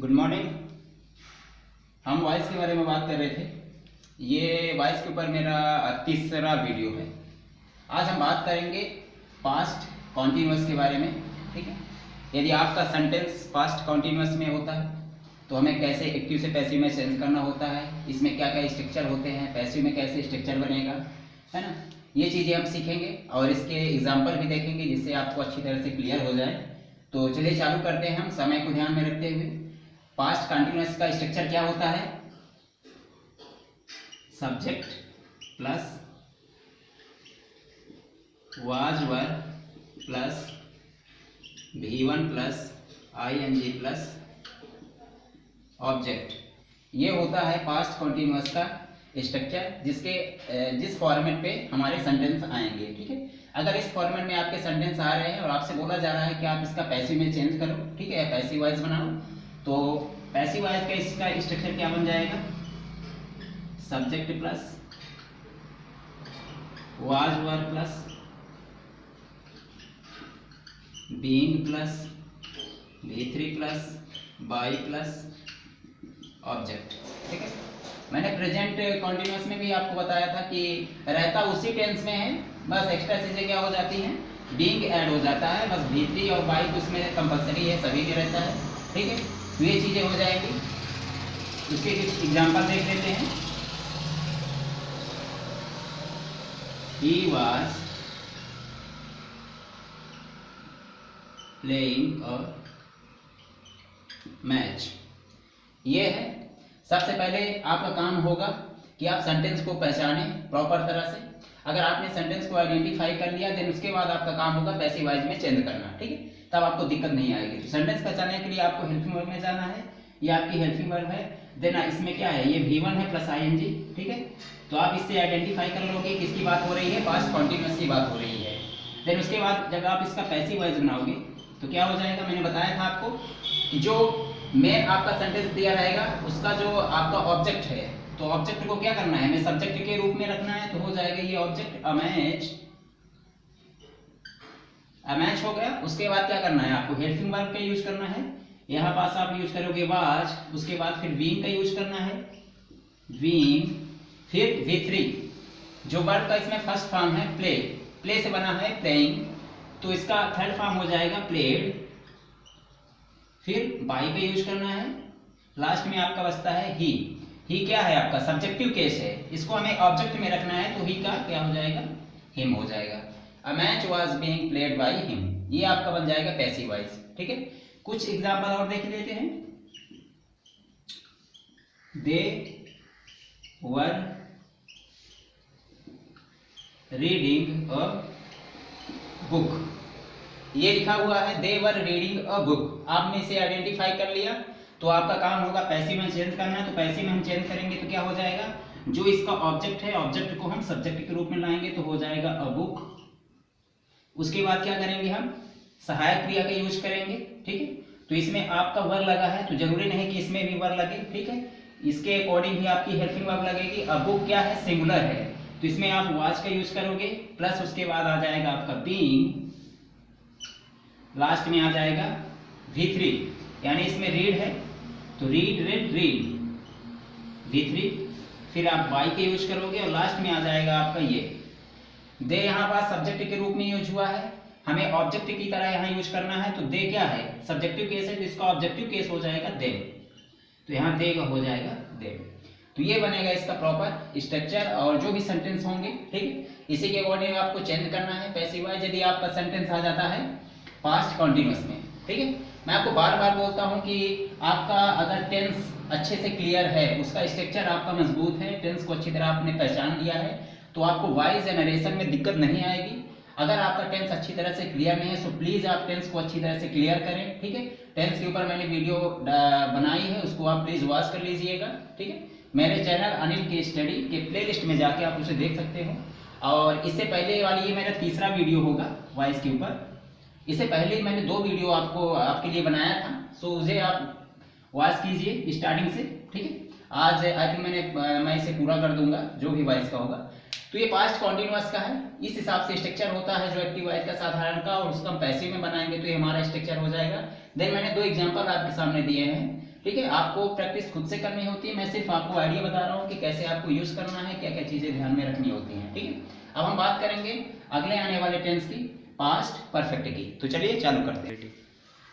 Good morning. हम voice के बारे में बात कर रहे थे। ये वॉइस के ऊपर मेरा तीसरा वीडियो है। आज हम बात करेंगे पास्ट कॉन्टिन्यूअस के बारे में। ठीक है, यदि आपका सेंटेंस पास्ट कॉन्टिन्यूअस में होता है तो हमें कैसे एक्टिव से पैसिव में चेंज करना होता है, इसमें क्या क्या स्ट्रक्चर होते हैं, पैसिव में कैसे स्ट्रक्चर बनेगा, है ना। ये चीज़ें हम सीखेंगे और इसके एग्जाम्पल भी देखेंगे जिससे आपको अच्छी तरह से क्लियर हो जाए। तो चलिए चालू करते हैं हम समय को ध्यान में रखते हुए। पास्ट कंटिन्यूअस का स्ट्रक्चर क्या होता है? Subject plus was were plus V1 plus ing plus object. ये होता है पास्ट कॉन्टिन्यूअस का स्ट्रक्चर जिस फॉर्मेट पे हमारे सेंटेंस आएंगे। ठीक है, अगर इस फॉर्मेट में आपके सेंटेंस आ रहे हैं और आपसे बोला जा रहा है कि आप इसका पैसिव में चेंज करो, ठीक है, पैसिव वॉइस बनाओ, तो पैसिव वॉइस का इसका स्ट्रक्चर क्या बन जाएगा? Subject plus was were plus being plus V3 plus by plus object. ठीक है, मैंने प्रेजेंट कॉन्टिन्यूअस में भी आपको बताया था कि रहता उसी टेंस में है, बस एक्स्ट्रा चीजें क्या हो जाती हैं, बीइंग ऐड हो जाता है। बस V3 और बाई तो उसमें कंपलसरी है, सभी में रहता है। ठीक है, तो ये चीजें हो जाएंगी। उसके कुछ एग्जांपल देख लेते हैं। He was playing a match। ये है। सबसे पहले आपका काम होगा कि आप सेंटेंस को पहचाने प्रॉपर तरह से। अगर आपने सेंटेंस को आइडेंटिफाई कर लिया देन उसके बाद आपका काम होगा पैसिव वॉइस में चेंज करना। ठीक है, तब आपको दिक्कत नहीं आएगी। तो सेंटेंस पहचानने के लिए आपको हेल्पिंग वर्ब में जाना है। ये आपकी हेल्पिंग वर्ब है। देन इसमें क्या है, ये V1 है प्लस ing। ठीक है, तो आप इससे आइडेंटिफाई कर लोगे किसकी बात हो रही है, पास्ट कॉन्टिन्यूअस की बात हो रही है। देन उसके बाद जब आप इसका पैसिव वॉइस बनाओगे तो क्या हो जाएगा, मैंने बताया था आपको कि जो मेन आपका सेंटेंस दिया रहेगा उसका जो आपका ऑब्जेक्ट है, तो ऑब्जेक्ट को क्या करना है, हमें सब्जेक्ट के रूप में रखना है। तो हो जाएगा ये ऑब्जेक्ट अमैच हो गया। उसके बाद क्या करना है, आपको हेल्पिंग वर्ब का यूज करना है। यहाँ पास आप यूज करोगे वाज, उसके बाद फिर बीइंग का यूज करना है, बीइंग, फिर V3 जो वर्ब का इसमें फर्स्ट फॉर्म है प्ले, प्ले से बना है प्लेइंग, तो इसका थर्ड फॉर्म हो जाएगा प्लेड। फिर बाई का यूज करना है। लास्ट में आपका बचता है ही क्या है आपका सब्जेक्टिव केस है, इसको हमें ऑब्जेक्ट में रखना है। तो ही का क्या हो जाएगा, हिम हो जाएगा। A match was being played by him, ये आपका बन जाएगा पैसिव वॉइस। ठीक है, कुछ एग्जांपल और देख लेते हैं। दे वर रीडिंग अ बुक, ये लिखा हुआ है दे वर रीडिंग अ बुक। आपने इसे आइडेंटिफाई कर लिया तो आपका काम होगा पैसिव में चेंज करना। तो पैसिव में हम चेंज करेंगे तो क्या हो जाएगा, जो इसका ऑब्जेक्ट है ऑब्जेक्ट को हम सब्जेक्ट के रूप में लाएंगे तो हो जाएगा अ बुक। उसके बाद क्या करेंगे, हम सहायक क्रिया का यूज करेंगे। ठीक है, तो इसमें आपका वर लगा है तो जरूरी नहीं कि इसमें भी वर लगे। ठीक है, इसके अकॉर्डिंग ही आपकी हेल्पिंग वर्ब लगेगी। अ बुक क्या है, सिंगुलर है, तो इसमें आप वाज का यूज करोगे। प्लस उसके बाद आ जाएगा आपका बीइंग, लास्ट में आ जाएगा V3, यानी इसमें रीड है तो रीड रेड रीड V3, फिर आप बाई के यूज करोगे और लास्ट में आ जाएगा आपका ये दे। यहाँ पास सब्जेक्ट के रूप में यूज हुआ है, हमें ऑब्जेक्ट की तरह यहाँ यूज करना है। तो दे क्या है, सब्जेक्टिव केस है, तो इसका ऑब्जेक्टिव केस हो जाएगा दे, तो यहाँ दे का हो जाएगा दे। तो ये बनेगा इसका प्रॉपर स्ट्रक्चर और जो भी सेंटेंस होंगे। ठीक है, इसी के अकॉर्डिंग आपको चेंज करना है पैसिव वॉइस यदि आपका सेंटेंस आ जाता है पास्ट कॉन्टिन्यूअस में। ठीक है, मैं आपको बार बार बोलता हूं कि आपका अगर टेंस अच्छे से क्लियर है, उसका स्ट्रक्चर आपका मजबूत है, टेंस को अच्छी तरह आपने पहचान लिया है, तो आपको वॉइस या नरेशन में दिक्कत नहीं आएगी। अगर आपका टेंस अच्छी तरह से क्लियर नहीं है तो प्लीज आप टेंस को अच्छी तरह से क्लियर करें। ठीक है, टेंस के ऊपर मैंने वीडियो बनाई है, उसको आप प्लीज वॉच कर लीजिएगा। ठीक है, मेरे चैनल अनिल की स्टडी के प्लेलिस्ट में जाके आप उसे देख सकते हो। और इससे पहले वाली ये मेरा तीसरा वीडियो होगा वॉइस के ऊपर। इससे पहले मैंने 2 वीडियो आपके लिए बनाया था, सो उसे आप वॉच कीजिए स्टार्टिंग से। ठीक है, आज आई थिंक मैं इसे पूरा कर दूंगा जो भी वॉइस का होगा। तो ये पास्ट कॉन्टिन्यूअस का है, इस हिसाब से स्ट्रक्चर होता है जो एक्टिव वॉइस का साधारण का, और उसका हम पैसिव में बनाएंगे तो ये हमारा स्ट्रक्चर हो जाएगा। देन मैंने 2 एग्जांपल आपके सामने दिए हैं, ठीक है, आपको प्रैक्टिस खुद से करनी होती है, मैं सिर्फ आपको आइडिया बता रहा हूँ कि कैसे आपको यूज करना है, क्या क्या चीजें ध्यान में रखनी होती हैं। ठीक है, अब हम बात करेंगे अगले आने वाले टेंस की, पास्ट परफेक्ट की। तो चलिए चालू करते हैं।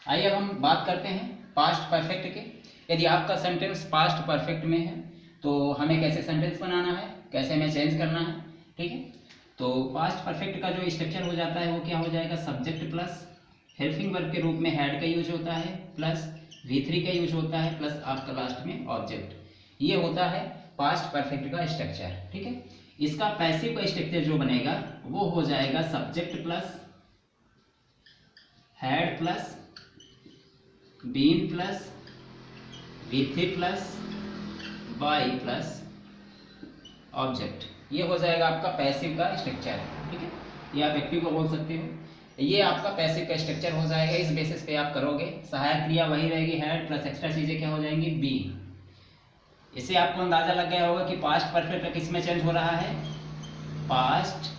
आइए अब हम बात करते हैं पास्ट परफेक्ट के। यदि आपका सेंटेंस पास्ट परफेक्ट में है तो हमें कैसे सेंटेंस बनाना है, कैसे हमें चेंज करना है। ठीक है, तो पास्ट परफेक्ट का जो स्ट्रक्चर हो जाता है वो क्या हो जाएगा, सब्जेक्ट प्लस हेल्पिंग वर्ब के रूप में हैड का यूज होता है, प्लस V3 का यूज होता है, प्लस आपका लास्ट में ऑब्जेक्ट। ये होता है पास्ट परफेक्ट का स्ट्रक्चर। ठीक है, इसका पैसिव का स्ट्रक्चर जो बनेगा वो हो जाएगा subject plus had plus been plus V3 plus by plus object. ये हो जाएगा आपका पैसिव का स्ट्रक्चर। ठीक है, ये आप एक्टिव को बोल सकते हो, ये आपका पैसिव का स्ट्रक्चर हो जाएगा। इस बेसिस पे आप करोगे, सहायक क्रिया वही रहेगी हैड, प्लस एक्स्ट्रा चीजें क्या हो जाएंगी, बी। इससे आपको अंदाजा लग गया होगा कि पास्ट परफेक्ट किस में चेंज हो रहा है, पास्ट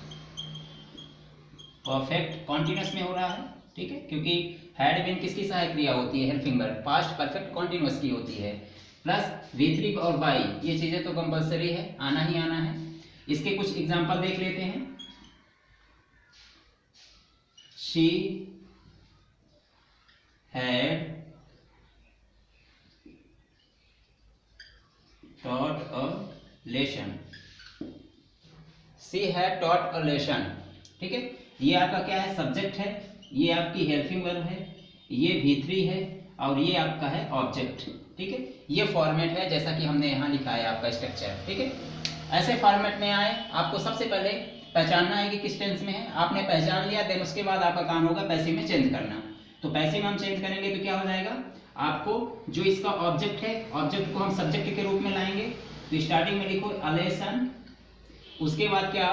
परफेक्ट कॉन्टिन्यूस में हो रहा है। ठीक है, क्योंकि हैड बीन किसकी सहायक क्रिया होती है, helping verb, past perfect continuous की होती है, प्लस V3 और बाई, ये चीजें तो कंपलसरी है, आना ही आना है। इसके कुछ एग्जाम्पल देख लेते हैं। She had taught a lesson. She had taught a lesson. ठीक है, ये आपका क्या है, सब्जेक्ट है, ये आपकी हेल्पिंग वर्ब है, ये V3 है और ये आपका है ऑब्जेक्ट। ठीक है, ये फॉर्मेट है जैसा कि हमने यहाँ लिखा है आपका स्ट्रक्चर। ठीक है, ऐसे फॉर्मेट में आए, आपको सबसे पहले पहचानना है कि किस टेंस में है। आपने पहचान लिया, देन उसके बाद आपका काम होगा पैसिव में चेंज करना। तो पैसिव में हम चेंज करेंगे तो क्या हो जाएगा, आपको जो इसका ऑब्जेक्ट है, ऑब्जेक्ट को हम सब्जेक्ट के रूप में लाएंगे। तो स्टार्टिंग में लिखो अ लेसन, उसके बाद क्या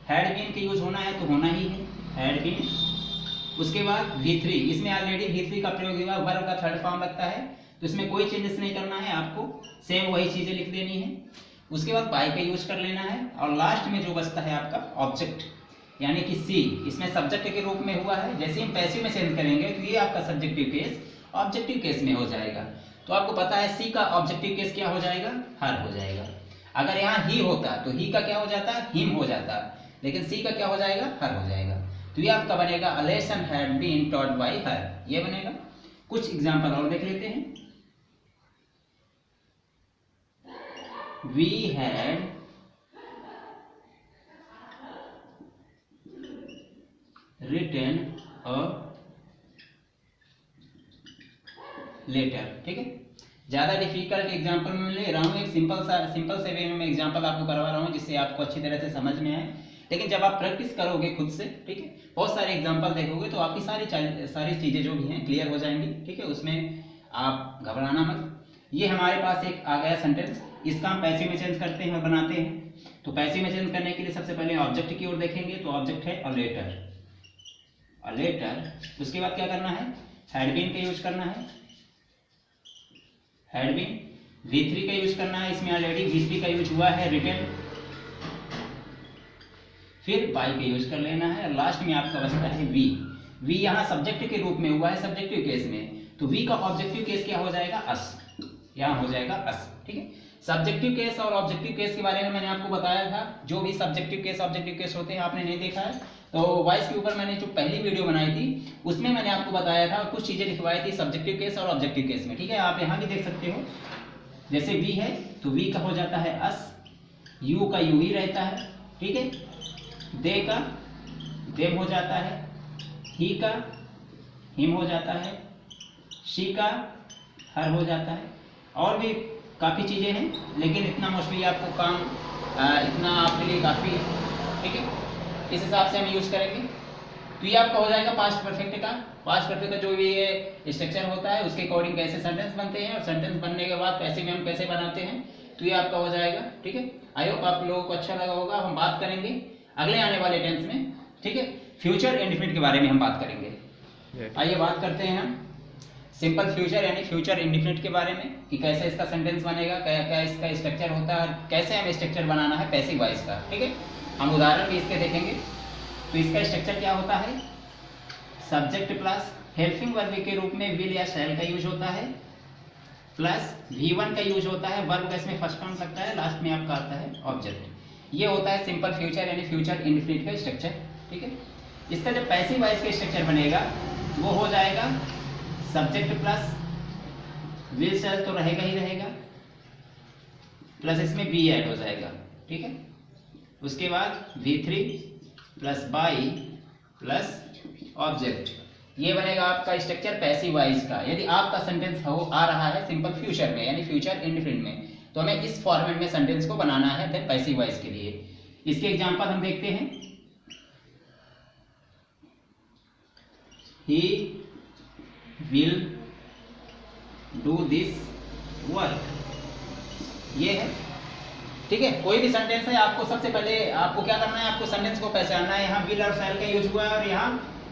हैड बीन का यूज होना है तो होना ही है हैड बीन। उसके बाद V3, इसमें ऑलरेडी V3 का प्रयोग हुआ, वर्ब का थर्ड फॉर्म लगता है, तो इसमें कोई चेंजेस नहीं करना है, आपको सेम वही चीजें लिख देनी है। उसके बाद बाई का यूज कर लेना है, और लास्ट में जो बचता है आपका ऑब्जेक्ट, यानी कि सी, इसमें सब्जेक्ट के रूप में हुआ है। जैसे हम पैसिव में चेंज करेंगे तो ये आपका सब्जेक्टिव केस ऑब्जेक्टिव केस में हो जाएगा। तो आपको पता है सी का ऑब्जेक्टिव केस क्या हो जाएगा, हर हो जाएगा। अगर यहाँ ही होता तो ही का क्या हो जाता, हिम हो जाता, लेकिन सी का क्या हो जाएगा, हर हो जाएगा। तो ये आपका बनेगा a lesson had been taught by her, ये बनेगा। कुछ एग्जाम्पल और देख लेते हैं। We had written a letter। ठीक है, ज्यादा डिफिकल्ट एग्जांपल में ले रहा हूँ, एक सिंपल से वे में एग्जांपल आपको करवा रहा हूँ जिससे आपको अच्छी तरह से समझ में आए। लेकिन जब आप प्रैक्टिस करोगे खुद से, ठीक है, बहुत सारे एग्जांपल देखोगे तो आपकी सारी चीजें जो भी हैं क्लियर हो जाएंगी। ठीक है, उसमें आप घबराना मत। ये हमारे पास एक आ गया सेंटेंस, इसका हम पैसिव में चेंज करते हैं और बनाते हैं। तो पैसिव में चेंज करने के लिए सबसे पहले ऑब्जेक्ट की ओर देखेंगे। तो ऑब्जेक्ट है अ लेटर, अ लेटर। उसके बाद क्या करना है, हैड बीन का यूज करना है, हैड बीन। V3 का यूज करना है, इसमें ऑलरेडी V3 का यूज हुआ है, रिटन। फिर बाई का यूज कर लेना है, और लास्ट में आपका बचता है V। V यहाँ सब्जेक्ट के रूप में हुआ है सब्जेक्टिव केस में, तो V का ऑब्जेक्टिव केस क्या हो जाएगा, अस, यहाँ हो जाएगा अस। ठीक है, सब्जेक्टिव केस और ऑब्जेक्टिव केस के बारे में मैंने आपको बताया था। जो भी सब्जेक्टिव केस ऑब्जेक्टिव केस होते हैं आपने नहीं देखा है तो वॉइस के ऊपर मैंने जो पहली वीडियो बनाई थी उसमें मैंने आपको बताया था, कुछ चीजें लिखवाई थी सब्जेक्टिव केस और ऑब्जेक्टिव केस में। ठीक है, आप यहाँ भी देख सकते हो, जैसे वी है तो वी का हो जाता है अस, यू का यू ही रहता है। ठीक है, दे का देम हो जाता है, ही का हिम हो जाता है, शी का हर हो जाता है, और भी काफ़ी चीज़ें हैं, लेकिन इतना मोस्टली आपको काम इतना आपके लिए काफ़ी। ठीक है, इस हिसाब से हम यूज़ करेंगे। तो ये आपका हो जाएगा पास्ट परफेक्ट का। पास्ट परफेक्ट का जो भी ये स्ट्रक्चर होता है उसके अकॉर्डिंग कैसे सेंटेंस बनते हैं, और सेंटेंस बनने के बाद पैसिव में हम कैसे बनाते हैं, तो ये आपका हो जाएगा। ठीक है, आई होप आप लोगों को अच्छा लगा होगा। हम बात करेंगे अगले आने वाले टेंस में, ठीक है, फ्यूचर इंडेफिनिट के बारे में हम बात करेंगे। आइए बात करते हैं हम सिंपल फ्यूचर यानी फ्यूचर इंडेफिनिट के बारे में, कि कैसे इसका सेंटेंस बनेगा, क्या क्या इसका स्ट्रक्चर होता है, कैसे हमें स्ट्रक्चर बनाना है पैसिव वॉइस का। ठीक है, हम उदाहरण भी इसके देखेंगे। तो इसका स्ट्रक्चर क्या होता है, सब्जेक्ट प्लस हेल्पिंग वर्ब के रूप में विल या शैल का यूज होता है, प्लस V1 का यूज होता है, वर्ब का इसमें फर्स्ट फॉर्म लगता है, लास्ट में आपका आता है ऑब्जेक्ट। ये होता है सिंपल फ्यूचर यानी फ्यूचर इंडेफिनिट का स्ट्रक्चर, ठीक है। इसका जब पैसिव वॉइस का स्ट्रक्चर बनेगा वो हो जाएगा सब्जेक्ट प्लस विल शैल तो रहेगा ही रहेगा, प्लस इसमें बी ऐड हो जाएगा, ठीक है। उसके बाद V3 plus by plus object, ये बनेगा आपका स्ट्रक्चर पैसिव वॉइस का। यदि आपका सेंटेंस आ रहा है सिंपल फ्यूचर में यानी फ्यूचर इंडेफिनिट में, तो हमें इस फॉर्मेट में सेंटेंस को बनाना है देन पैसिव वॉइस के लिए। इसके एग्जांपल हम देखते हैं। He will do this work, ये है, ठीक है। कोई भी सेंटेंस है, आपको सबसे पहले आपको क्या करना है, आपको सेंटेंस को पहचानना है। यहाँ विल और शैल का यूज हुआ है और यहाँ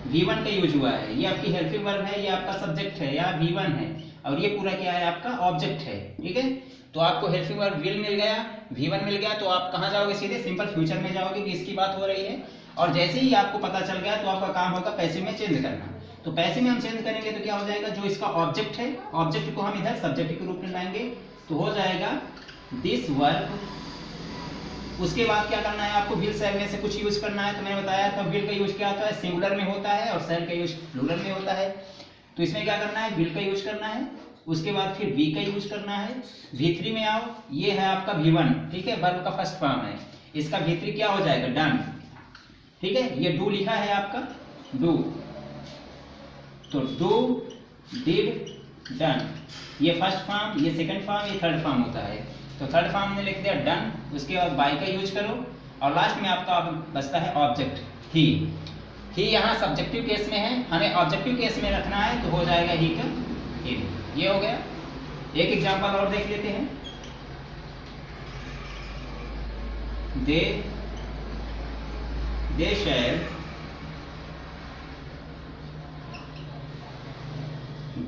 V1 का यूज हुआ है। ये आपकी हेल्पिंग वर्ब है, ये आपका सब्जेक्ट है या V1 है, और ये पूरा क्या है आपका ऑब्जेक्ट है, ठीक है। तो आपको हेल्पिंग वर्ब विल मिल गया, V1 मिल गया, तो आप कहाँ जाओगे, सीधे सिंपल फ्यूचर में जाओगे कि इसकी बात हो रही है। और जैसे ही आपको पता चल गया तो आपका काम होगा पैसिव में चेंज करना। तो पैसिव में हम चेंज करेंगे तो क्या हो जाएगा, जो इसका ऑब्जेक्ट है, ऑब्जेक्ट को हम इधर सब्जेक्ट के रूप में लाएंगे, तो हो जाएगा दिस वर्क। उसके बाद क्या करना है, आपको विल शैल में से कुछ यूज करना है। तो मैंने बताया था विल का यूज क्या होता है, सिंगुलर में होता है, और शैल का यूज प्लूरल में होता है। तो इसमें क्या करना है, विल का यूज करना है, उसके बाद फिर बी का यूज करना है। V3 में आओ, ये है आपका V1, ठीक है, वर्ब का फर्स्ट फॉर्म है। इसका V3 क्या हो जाएगा, डन, ठीक है। ये डू लिखा है आपका, डू, तो डू, डिड, डन, ये फर्स्ट फॉर्म, ये सेकंड फॉर्म, ये थर्ड फॉर्म होता है। तो थर्ड फॉर्म ने लिख दिया डन, उसके बाद बाई का यूज करो, और लास्ट में आपका बचता है ऑब्जेक्ट ही। ही यहाँ सब्जेक्टिव केस में है, हमें ऑब्जेक्टिव केस में रखना है, तो हो जाएगा ही का ही। ये हो गया। एक एग्जांपल और देख लेते हैं। They shell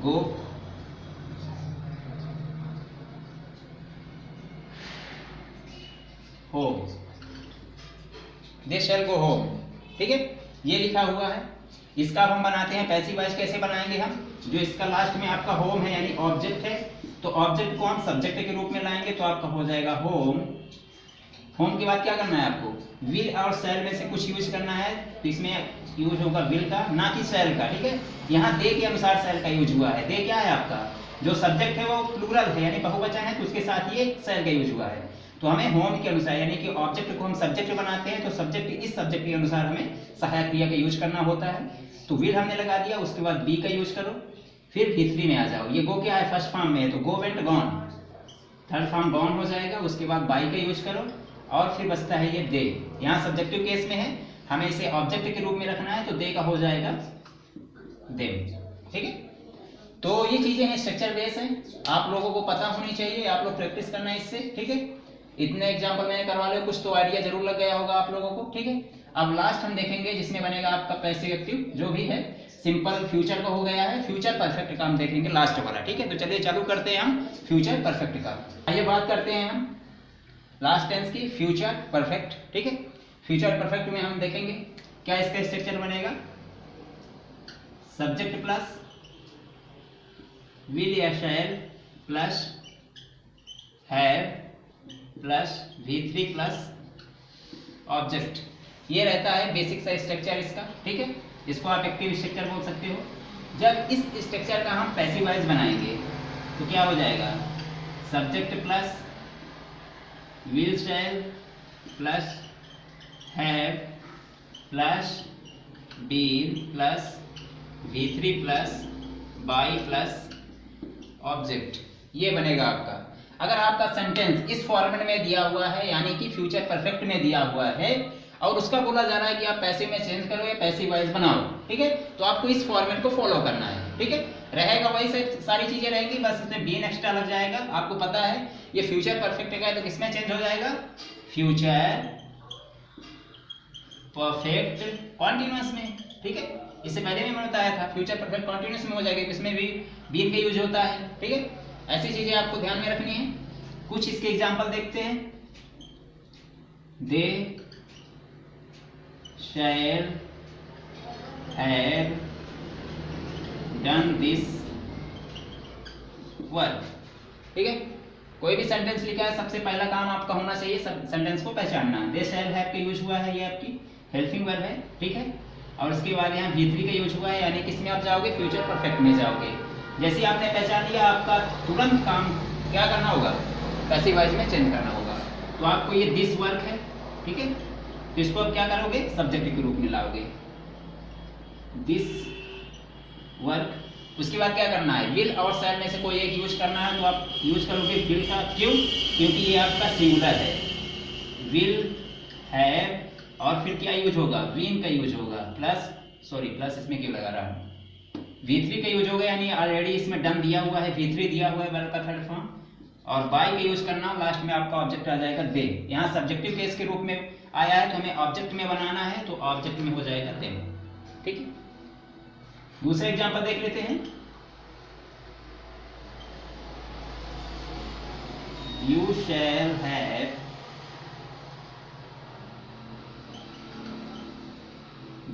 go home, they shell go home, ठीक है, ये लिखा हुआ है। इसका हम बनाते हैं पैसिव वॉइस। कैसे बनाएंगे हम, जो इसका लास्ट में आपका होम है यानी ऑब्जेक्ट है, तो ऑब्जेक्ट को हम सब्जेक्ट के रूप में लाएंगे, तो आपका हो जाएगा होम। होम के बाद क्या करना है आपको, विल और शैल में से कुछ यूज करना है, तो इसमें यूज होगा विल का, ना कि शैल का, ठीक है। यहाँ दे के अनुसार शैल का यूज हुआ है। दे क्या है आपका, जो सब्जेक्ट है वो प्लूरल है यानी बहुवचन है, तो उसके साथ ये शैल का यूज हुआ है। तो हमें होम के अनुसार यानी कि ऑब्जेक्ट को हम सब्जेक्ट बनाते हैं, तो सब्जेक्ट इस सब्जेक्ट के अनुसार हमें सहायक क्रिया का यूज करना होता है। तो विल हमने लगा दिया, उसके बाद बी का यूज करो, फिर V3 में आ जाओ। ये गो क्या है, फर्स्ट फॉर्म में है, तो go went gone, third form gone हो जाएगा। उसके बाद बाई का यूज करो, और फिर बचता है ये दे। यहाँ सब्जेक्टिव केस में है, हमें इसे ऑब्जेक्ट के रूप में रखना है, तो दे का हो जाएगा देम, ठीक है। तो ये चीजें हैं, स्ट्रक्चर बेस है, आप लोगों को पता होनी चाहिए, आप लोग प्रैक्टिस करना है इससे, ठीक है। इतने एग्जाम्पल मैंने करवा लिया, कुछ तो आइडिया जरूर लग गया होगा आप लोगों को, ठीक है। अब लास्ट हम देखेंगे जिसमें बनेगा आपका पैसिव एक्टिव, जो भी है सिंपल फ्यूचर का हो गया है, फ्यूचर परफेक्ट का हम देखेंगे लास्ट वाला, ठीक है। तो चलिए चालू करते हैं हम फ्यूचर परफेक्ट का। आइए बात करते हैं हम लास्ट टेंस की, फ्यूचर परफेक्ट, ठीक है। फ्यूचर परफेक्ट में हम देखेंगे क्या इसका स्ट्रक्चर बनेगा, सब्जेक्ट प्लस विल या शैल plus have plus V3 plus object, ये रहता है बेसिक सा स्ट्रक्चर इसका, ठीक है। इसको आप एक्टिव स्ट्रक्चर बोल सकते हो। जब इस स्ट्रक्चर का हम पैसिव वॉइस बनाएंगे तो क्या हो जाएगा, subject plus will shall plus have plus been plus V3 plus by plus object, ये बनेगा आपका। अगर आपका सेंटेंस इस फॉर्मेट में दिया हुआ है यानी कि फ्यूचर परफेक्ट में दिया हुआ है, और उसका बोला जा रहा है कि आप पैसिव में चेंज करो या पैसिव वॉइस बनाओ, ठीक है, तो आपको इस फॉर्मेट को फॉलो करना है, ठीक है। रहेगा वही सारी चीजें रहेंगी, बस इसमें बीन एक्स्ट्रा लग जाएगा। आपको पता है ये फ्यूचर परफेक्ट का है, तो किसमें चेंज हो जाएगा, फ्यूचर परफेक्ट कॉन्टिन्यूअस में, ठीक है। इससे पहले भी मैंने बताया था फ्यूचर परफेक्ट कॉन्टिन्यूअस में हो जाएगा, इसमें भी बीन का यूज होता है, ठीक है। ऐसी चीजें आपको ध्यान में रखनी है। कुछ इसके एग्जांपल देखते हैं। They shall have done this work, ठीक है। कोई भी सेंटेंस लिखा है, सबसे पहला काम आपका होना चाहिए सेंटेंस को पहचानना। दे शैल हैव का यूज हुआ है, ये आपकी हेल्पिंग वर्ब है, ठीक है। और उसके बाद यहाँ V3 का यूज हुआ है, यानी किसमें आप जाओगे, फ्यूचर परफेक्ट में जाओगे। जैसे ही आपने पहचान लिया, आपका तुरंत काम क्या करना होगा, पैसिव वॉइस में चेंज करना होगा। तो आपको ये दिस वर्क है, ठीक है, तो इसको आप क्या करोगे, सब्जेक्ट के रूप में लाओगे, दिस वर्क। उसके बाद क्या करना है, विल और शैल में से कोई एक यूज करना है, तो आप यूज करोगे विल का। क्यों, क्योंकि ये आपका सिंगुलर है। विल हैव और फिर क्या यूज होगा, बीन का यूज होगा, प्लस इसमें क्यों लगा रहा हूँ, V3 का यूज होगा, यानी ऑलरेडी इसमें डन दिया हुआ है, V3 दिया हुआ है वर्ब का थर्ड फॉर्म। और बाय का यूज करना, लास्ट में आपका ऑब्जेक्ट आ जाएगा दे। यहाँ सब्जेक्टिव केस के रूप में आया है, तो हमें ऑब्जेक्ट में बनाना है, तो ऑब्जेक्ट में हो जाएगा दे, ठीक है। दूसरा एग्जांपल देख लेते हैं। You shall have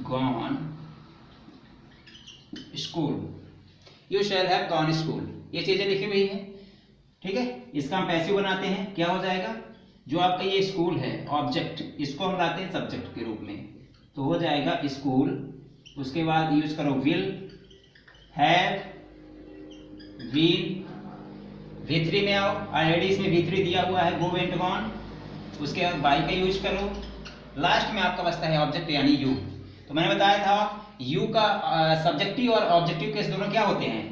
gone school, you shall have gone school, ये चीजें लिखी हुई है, ठीक है। इसका हम पैसिव बनाते हैं, क्या हो जाएगा, जो आपका ये स्कूल है ऑब्जेक्ट, इसको हम लाते हैं सब्जेक्ट के रूप में, तो हो जाएगा स्कूल। उसके बाद यूज करो विल, हैव, बीन, V3 में आओ, ऑलरेडी इसमें V3 दिया हुआ है, गो वेंट गॉन। उसके बाद बाय का यूज करो, लास्ट में आपका बचता है ऑब्जेक्ट यानी यू। तो मैंने बताया था यू का सब्जेक्टिव और ऑब्जेक्टिव केस दोनों क्या होते हैं,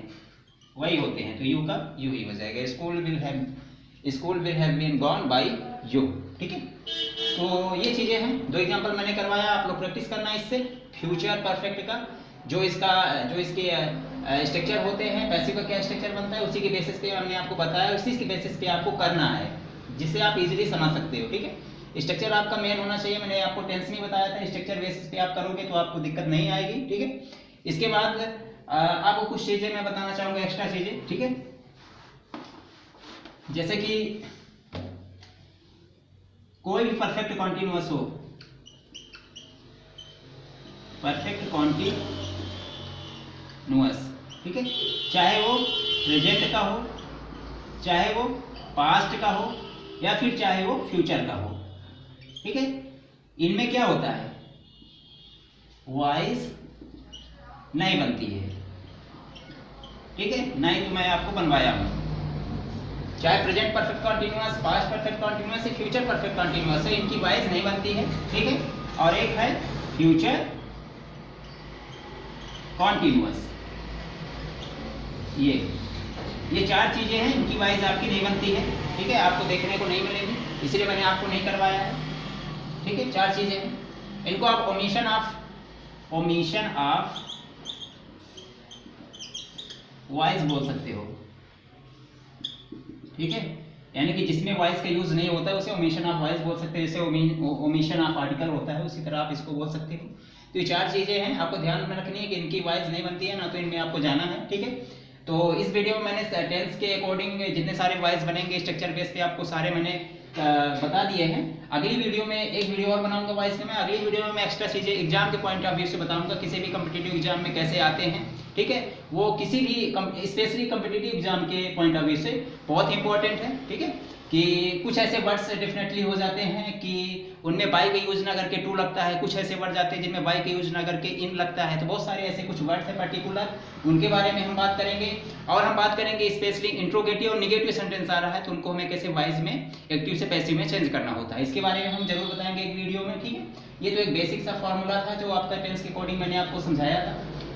वही होते हैं, तो यू का यू ही हो जाएगा। School will have been gone by you, ठीक है। तो ये चीजें हैं, दो एग्जांपल मैंने करवाया, आप लोग प्रैक्टिस करना है इससे। फ्यूचर परफेक्ट का जो इसके स्ट्रक्चर होते हैं, पैसिव का क्या स्ट्रक्चर बनता है, उसी के बेसिस पे हमने आपको बताया, उसी के बेसिस पे आपको करना है, जिससे आप इजीली समझ सकते हो, ठीक है। स्ट्रक्चर आपका मेन होना चाहिए, मैंने आपको टेंस नहीं बताया था, स्ट्रक्चर बेसिस पे आप करोगे तो आपको दिक्कत नहीं आएगी, ठीक है। इसके बाद आपको कुछ चीजें मैं बताना चाहूंगा, एक्स्ट्रा चीजें, ठीक है। जैसे कि कोई भी परफेक्ट कॉन्टिन्यूअस हो, परफेक्ट कॉन्टिन्यूअस, ठीक है, चाहे वो प्रेजेंट का हो, चाहे वो पास्ट का हो, या फिर चाहे वो फ्यूचर का हो, ठीक है। इनमें क्या होता है, वॉइस नहीं बनती है, ठीक है, नहीं तो मैं आपको बनवाया हूं। चाहे present perfect continuous, past perfect continuous, future perfect continuous है, इनकी वॉइस नहीं बनती है, ठीक है। और एक है फ्यूचर कॉन्टिन्यूअस, ये चार चीजें हैं, इनकी वॉइस आपकी नहीं बनती है, ठीक है, आपको देखने को नहीं मिलेगी, इसलिए मैंने आपको नहीं करवाया है, ठीक है। चार चीजें हैं, इनको आप ओमिशन ऑफ वॉइस बोल सकते हो, ठीक है, यानी कि जिसमें वॉइस का यूज नहीं होता है उसे ओमिशन ऑफ वॉइस बोल सकते हैं, जैसे ओमिशन ऑफ आर्टिकल होता है, उसी तरह आप इसको बोल सकते हो। तो ये चार चीजें हैं, आपको ध्यान में रखनी है कि इनकी वॉइस नहीं बनती है ना, तो इनमें आपको जाना है, ठीक है। तो इस वीडियो में मैंने टेंस के अकॉर्डिंग जितने सारे वॉइस बनेंगे स्ट्रक्चर बेस पे आपको सारे मैंने बता दिए हैं। अगली वीडियो में एक वीडियो और बनाऊंगा वॉइस में, अगली वीडियो में मैं एक्स्ट्रा चीजें एग्जाम के पॉइंट ऑफ व्यू से बताऊंगा, किसी भी कॉम्पिटिटिव एग्जाम में कैसे आते हैं, ठीक है। वो किसी भी स्पेशली कॉम्पिटिटिव एग्जाम के पॉइंट ऑफ व्यू से बहुत इंपॉर्टेंट है, ठीक है। कि कुछ ऐसे वर्ड्स डेफिनेटली हो जाते हैं कि उनमें बाई का यूज ना करके टू लगता है, कुछ ऐसे वर्ड जाते हैं जिनमें बाई का यूज ना करके इन लगता है, तो बहुत सारे ऐसे कुछ वर्ड्स हैं पर्टिकुलर, उनके बारे में हम बात करेंगे। और हम बात करेंगे स्पेशली इंट्रोगेटिव और निगेटिव सेंटेंस आ रहा है, तो उनको हमें कैसे वॉइस में एक्टिव से पैसिव में चेंज करना होता है, इसके बारे में हम जरूर बताएंगे एक वीडियो में, ठीक है। ये तो एक बेसिक सा फॉर्मूला था जो आपका टेंस के अकॉर्डिंग मैंने आपको समझाया था।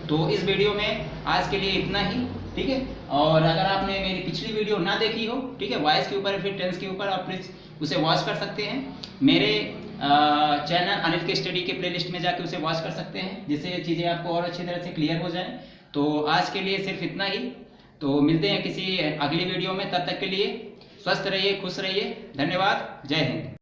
तो इस वीडियो में आज के लिए इतना ही, ठीक है। और अगर आपने मेरी पिछली वीडियो ना देखी हो, ठीक है, वॉइस के ऊपर फिर टेंस के ऊपर, आप प्लीज उसे वॉच कर सकते हैं, मेरे चैनल अनिल के स्टडी के प्लेलिस्ट में जाके उसे वॉच कर सकते हैं, जिससे चीज़ें आपको और अच्छी तरह से क्लियर हो जाए। तो आज के लिए सिर्फ इतना ही, तो मिलते हैं किसी अगली वीडियो में, तब तक के लिए स्वस्थ रहिए, खुश रहिए, धन्यवाद, जय हिंद।